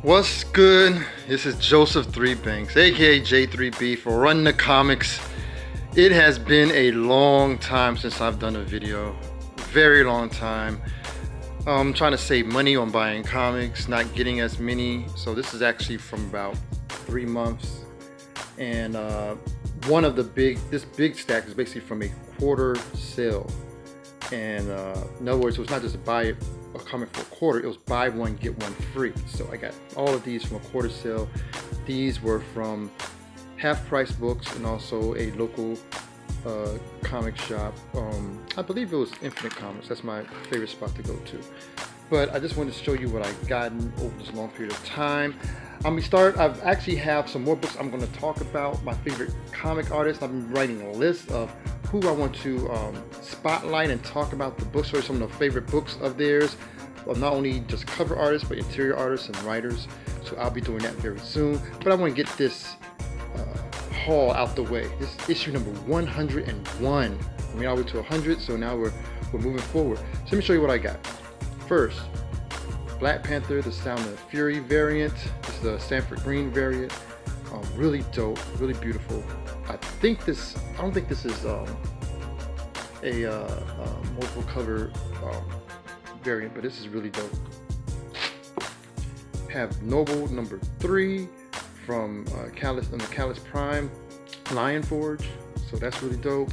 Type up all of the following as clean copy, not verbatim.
What's good? This is Joseph Three Banks, aka J3B, for Run the Comics. It has been a long time since I've done a video. Very long time. I'm trying to save money on buying comics, not getting as many. So this is actually from about 3 months. And one of the this big stack is basically from a quarter sale. And in other words, it was not just buy a comic for a quarter, it was buy one get one free. So I got all of these from a quarter sale. These were from half price books and also a local comic shop. I believe it was Infinite Comics. That's my favorite spot to go to. But I just wanted to show you what I've gotten over this long period of time. I've actually have some more books I'm going to talk about, my favorite comic artists. I've been writing a list of who I want to spotlight and talk about the books, or some of the favorite books of theirs, of not only just cover artists but interior artists and writers. So I'll be doing that very soon. But I want to get this haul out the way. This is issue number 101. I mean, all the way to 100, so now we're moving forward. So let me show you what I got. First, Black Panther, the Sound of Fury variant. This is the Sanford Green variant. Really dope, really beautiful. I don't think this is a multiple cover variant, but this is really dope. Have Noble number 3 from Callus Prime Lion Forge, so that's really dope.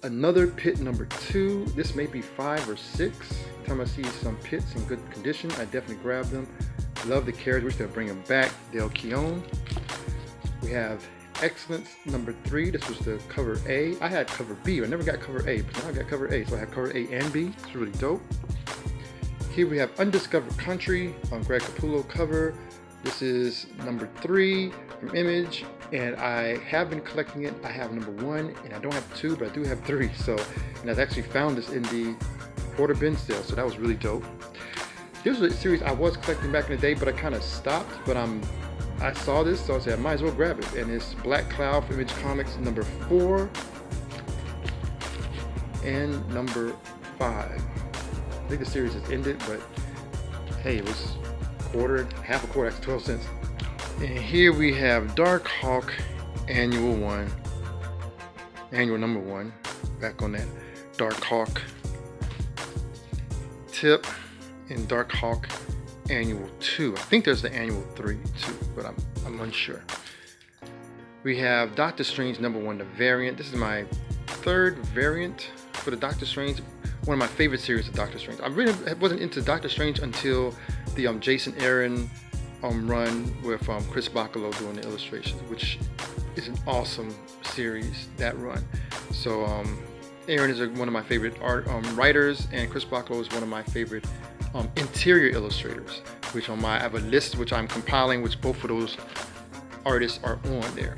Another Pitt number 2. This may be 5 or 6. Every time I see some Pitts in good condition, I definitely grab them. Love the characters, wish they'll bring them back. Del Keown. We have Excellence number 3. This was the cover A. I had cover B, I never got cover A, but now I got cover A, so I have cover A and B. It's really dope. Here we have Undiscovered Country on Greg Capullo cover. This is number 3 from Image, and I have been collecting it. I have number 1, and I don't have 2, but I do have 3. So, and I've actually found this in the quarter bin sale, so that was really dope. This was a series I was collecting back in the day, but I kind of stopped. But I saw this, so I said I might as well grab it. And it's Black Cloud from Image Comics number 4 and number 5. I think the series has ended, but hey, it was half a quarter, that's 12 cents. And here we have Darkhawk Annual number 1. Back on that Darkhawk tip. In Darkhawk Annual 2. I think there's the Annual 3 too, but I'm unsure. We have Doctor Strange number 1, the variant. This is my 3rd variant for the Doctor Strange. One of my favorite series of Doctor Strange. I really wasn't into Doctor Strange until the Jason Aaron run with Chris Bachalo doing the illustrations, which is an awesome series, that run. So Aaron is one of my favorite writers, and Chris Bachalo is one of my favorite interior illustrators, which I have a list which I'm compiling, which both of those artists are on there.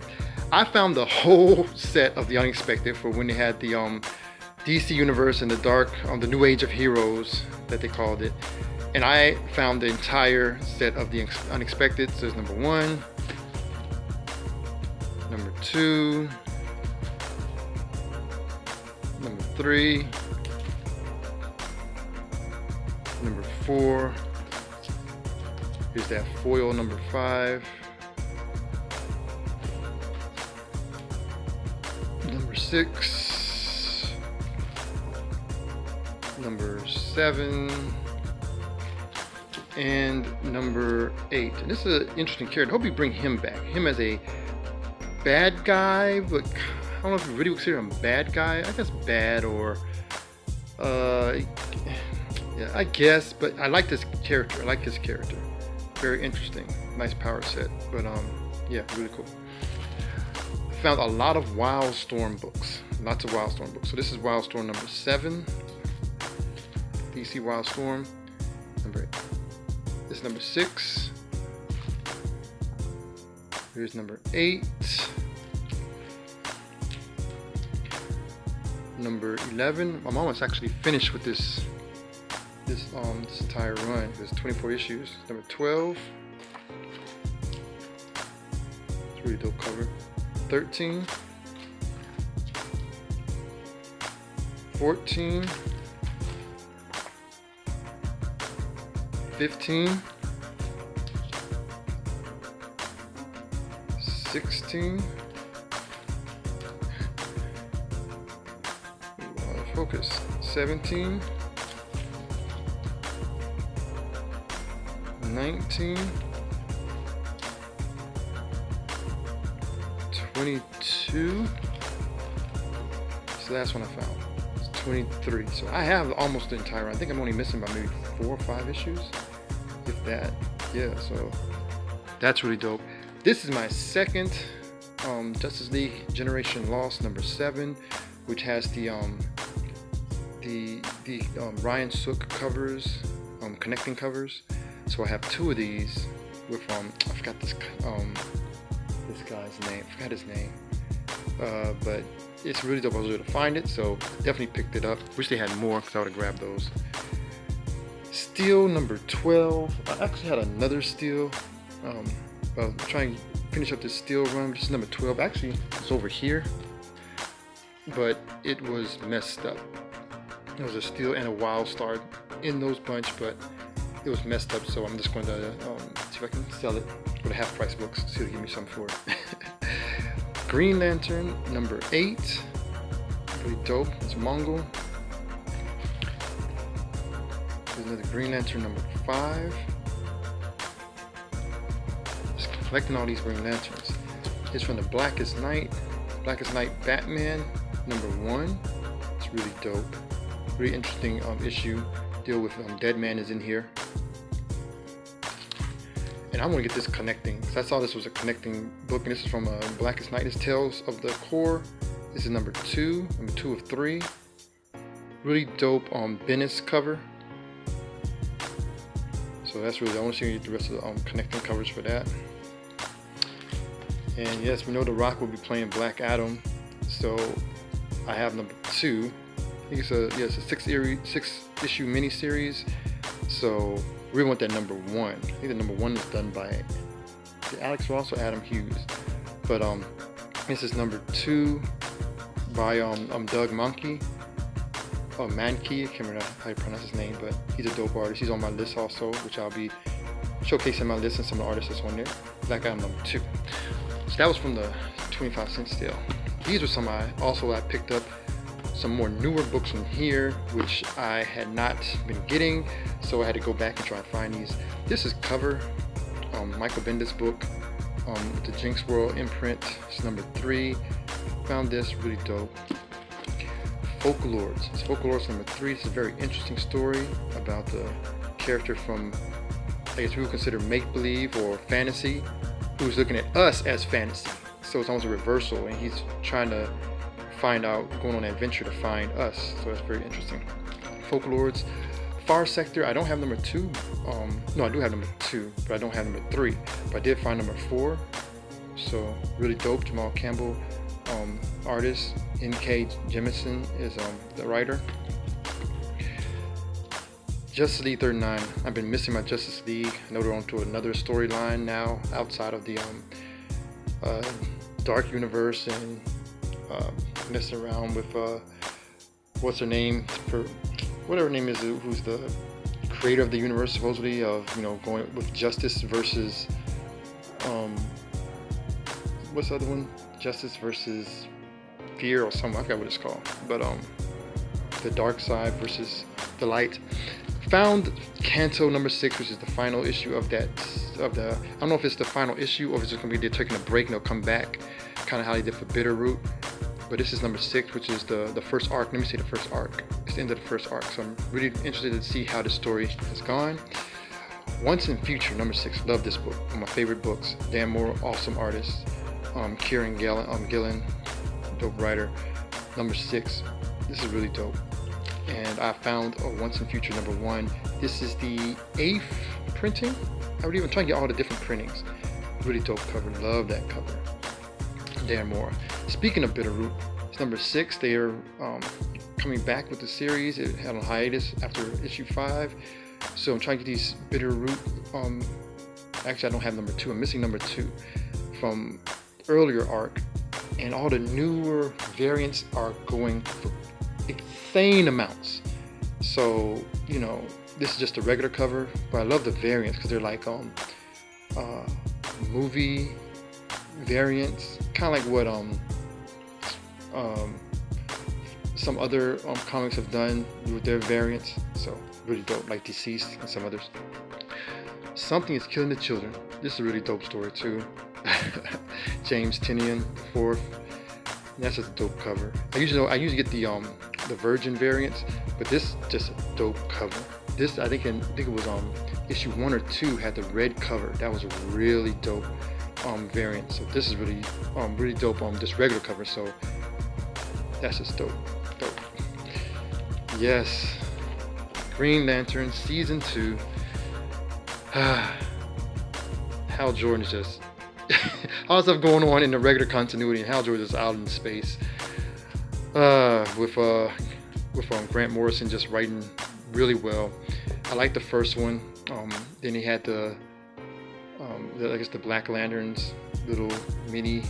I found the whole set of the Unexpected for when they had the DC Universe and the New Age of Heroes that they called it, and I found the entire set of the Unexpected. So there's number 1, number 2, number 3, number 4. Here's that foil number 5. Number 6. Number 7. And number 8. And this is an interesting character. I hope you bring him back. Him as a bad guy, but I don't know if you really would consider him a bad guy. I guess bad, or yeah, I guess, but I like this character. I like his character. Very interesting. Nice power set. But yeah, really cool. I found a lot of Wildstorm books. Lots of Wildstorm books. So this is Wildstorm number 7. DC Wildstorm. Number 8. This is number 6. Here's number 8. Number 11. I'm almost actually finished with this entire run. There's 24 issues. Number 12. It's a really dope cover. 13. 14. 15, 16. Focus. 17. 19. 22. It's the last one I found. It's 23. So I have almost the entire run. I think I'm only missing about maybe 4 or 5 issues, if that. Yeah, so that's really dope. This is my second Justice League Generation Lost number 7, which has the Ryan Sook covers, connecting covers. So I have 2 of these with I forgot this guy's name. I forgot his name. But it's really dope. I was able to find it, so definitely picked it up. Wish they had more, because I would have grabbed those. Steel number 12. I actually had another Steel. I'll try and finish up this Steel run. This is number 12. Actually, it's over here, but it was messed up. There was a Steel and a Wildstorm in those bunch, but it was messed up. So I'm just going to see if I can sell it for the half-price books. See if they give me something for it. Green Lantern number 8. Pretty dope. It's Mongol. There's another Green Lantern number 5. Just collecting all these Green Lanterns. It's from the Blackest Night Batman number 1. It's really dope. Really interesting issue. Deal with Dead Man is in here. And I want to get this connecting, because I saw this was a connecting book, and this is from Blackest Night. It's Tales of the Core. This is number 2 of 3. Really dope Bendis cover. So that's really, I want to see the rest of the connecting covers for that. And yes, we know The Rock will be playing Black Adam. So I have number 2. I think it's a 6-issue miniseries. So we want that number 1. I think the number 1 is done by Alex Ross or Adam Hughes. But this is number 2 by Doug Mankey. Mankey, I can't remember how you pronounce his name, but he's a dope artist. He's on my list also, which I'll be showcasing my list and some of the artists that's on there. Black Adam number 2. So that was from the 25-cent sale. These were some I picked up. Some more newer books in here, which I had not been getting, so I had to go back and try and find these. This is Cover, Michael Bendis book, with the Jinx World imprint. It's number 3. Found this really dope. Folklords. It's Folklords number 3. It's a very interesting story about the character from, I guess we would consider make-believe or fantasy, who's looking at us as fantasy. So it's almost a reversal, and he's trying to find out, going on an adventure to find us. So that's very interesting. Folklords. Far Sector, I don't have number 2. No, I do have number 2, but I don't have number 3. But I did find number 4. So really dope. Jamal Campbell, artist. N.K. Jemisin is the writer. Justice League 39. I've been missing my Justice League. I know they're on to another storyline now outside of the Dark Universe, and messing around with what's her name, whatever her name is, who's the creator of the universe supposedly, of going with Justice versus what's the other one, Justice versus Fear or something, I forgot what it's called, but the dark side versus the light. Found Canto number 6, which is the final issue of the I don't know if it's the final issue or if it's just gonna be they're taking a break and they'll come back, kind of how they did for Bitterroot. But this is number 6, which is the first arc. Let me see the first arc. It's the end of the first arc, so I'm really interested to see how the story has gone. Once in Future, number 6. Love this book. One of my favorite books. Dan Moore, awesome artist. Kieran Gillen, dope writer. Number 6. This is really dope. And I found Once in Future number 1. This is the 8th printing. I would even try to get all the different printings. Really dope cover. Love that cover. Dan Moore. Speaking of Bitterroot, it's number 6. They are coming back with the series. It had a hiatus after issue 5, so I'm trying to get these Bitterroot. Actually, I don't have number 2. I'm missing number 2 from earlier arc, and all the newer variants are going for insane amounts. So this is just a regular cover, but I love the variants because they're like movie variants, kind of like what some other comics have done with their variants. So really dope, like Deceased and some others. Something is Killing the Children. This is a really dope story too. James Tynion IV. That's just a dope cover. I usually get the Virgin variants, but this just a dope cover. This I think it was issue 1 or 2 had the red cover. That was a really dope variant. So this is really dope this regular cover. So that's just dope. Yes, Green Lantern season 2. Hal Jordan is just all the stuff going on in the regular continuity, and Hal Jordan is out in space with Grant Morrison just writing really well. I like the first one. Then he had I guess the Black Lanterns little mini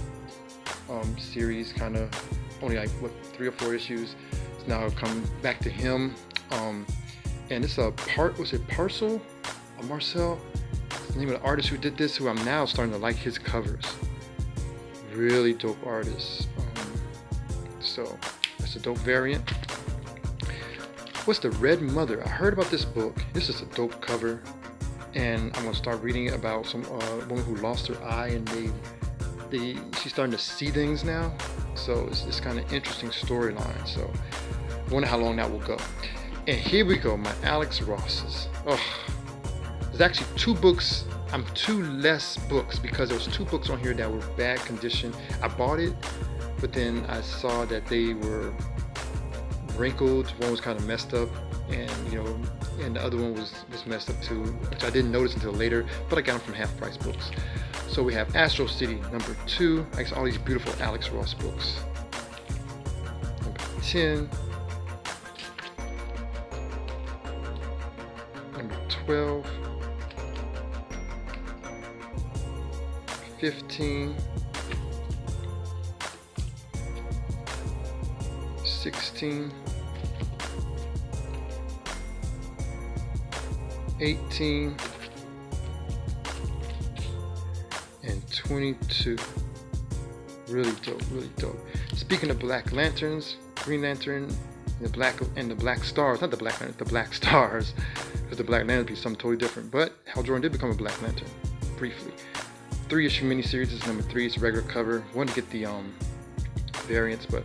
series, kind of only like 3 or 4 issues. So now I've come back to him, and it's Marcel? The name of the artist who did this, who I'm now starting to like his covers. Really dope artist. So that's a dope variant. What's the Red Mother? I heard about this book. This is a dope cover, and I'm gonna start reading about some woman who lost her eye, and she's starting to see things now. So it's kind of interesting storyline. So I wonder how long that will go. And here we go, my Alex Rosses. Oh. There's actually 2 books. 2 less books because there was 2 books on here that were bad condition. I bought it, but then I saw that they were wrinkled. One was kind of messed up, and and the other one was messed up too, which I didn't notice until later. But I got them from Half Price Books. So we have Astro City number 2. I guess all these beautiful Alex Ross books. Number 10. Number 12. 15, 16, 18, and 22. Really dope, really dope. Speaking of Black Lanterns, Green Lantern, and the Black Stars, not the Black Lantern, the Black Stars, because the Black Lantern would be something totally different. But Hal Jordan did become a Black Lantern, briefly. 3-issue miniseries. This is number 3. It's a regular cover. Wanted to get the variants, but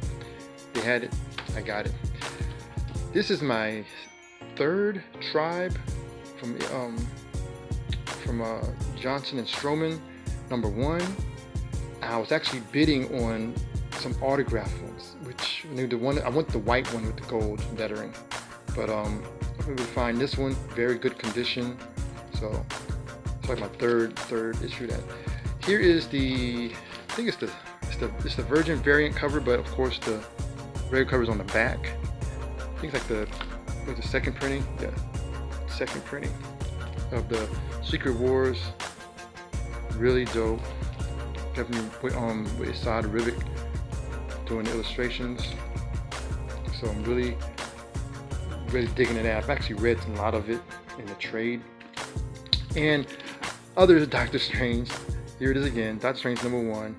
they had it. I got it. This is my 3rd Tribe from Johnson and Stroman, number 1. I was actually bidding on some autographed ones, which I want the white one with the gold lettering, but I'm able to find this one, very good condition. So it's like my third issue. That here is I think it's the Virgin variant cover, but of course the regular cover is on the back. I think it's like the second printing. Yeah, second printing of the Secret Wars. Really dope. Definitely with Saad Ribic doing the illustrations. So I'm really digging it out. I've actually read a lot of it in the trade. And other Doctor Strange. Here it is again, Doctor Strange number 1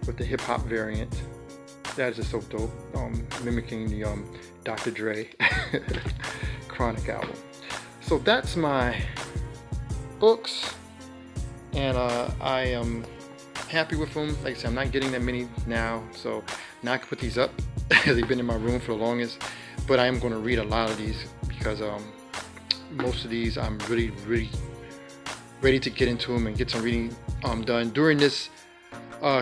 with the hip hop variant. That is just so dope. Mimicking the Dr. Dre Chronic album. So that's my books, and I am happy with them. Like I said, I'm not getting that many now, so now I can put these up because they've been in my room for the longest. But I am going to read a lot of these because most of these I'm really ready to get into them and get some reading done during this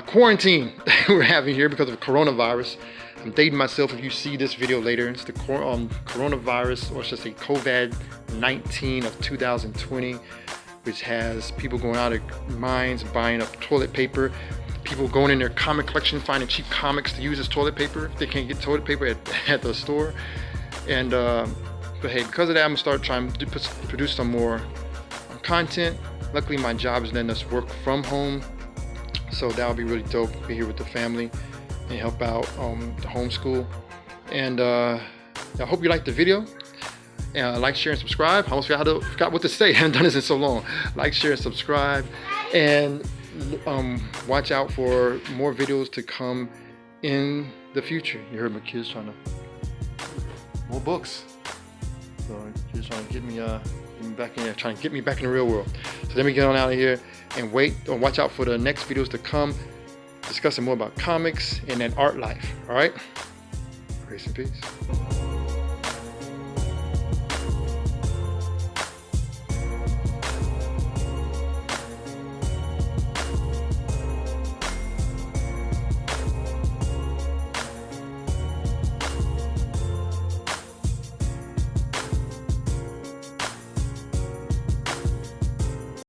quarantine we're having here because of coronavirus. I'm dating myself if you see this video later. It's the coronavirus, or should I say COVID-19 of 2020, which has people going out of minds buying up toilet paper, people going in their comic collection finding cheap comics to use as toilet paper if they can't get toilet paper at the store. And but hey, because of that, I'm gonna start trying to produce some more content. Luckily my job is letting us work from home, so that'll be really dope. Be here with the family and help out the homeschool. And I hope you liked the video. Like, share, and subscribe. I almost forgot what to say. I haven't done this in so long. Like, share, and subscribe. And watch out for more videos to come in the future. You heard my kids trying to, more books. So kids trying to get me back in there, trying to get me back in the real world. So let me get on out of here and watch out for the next videos to come, discussing more about comics and that art life. All right, grace and peace.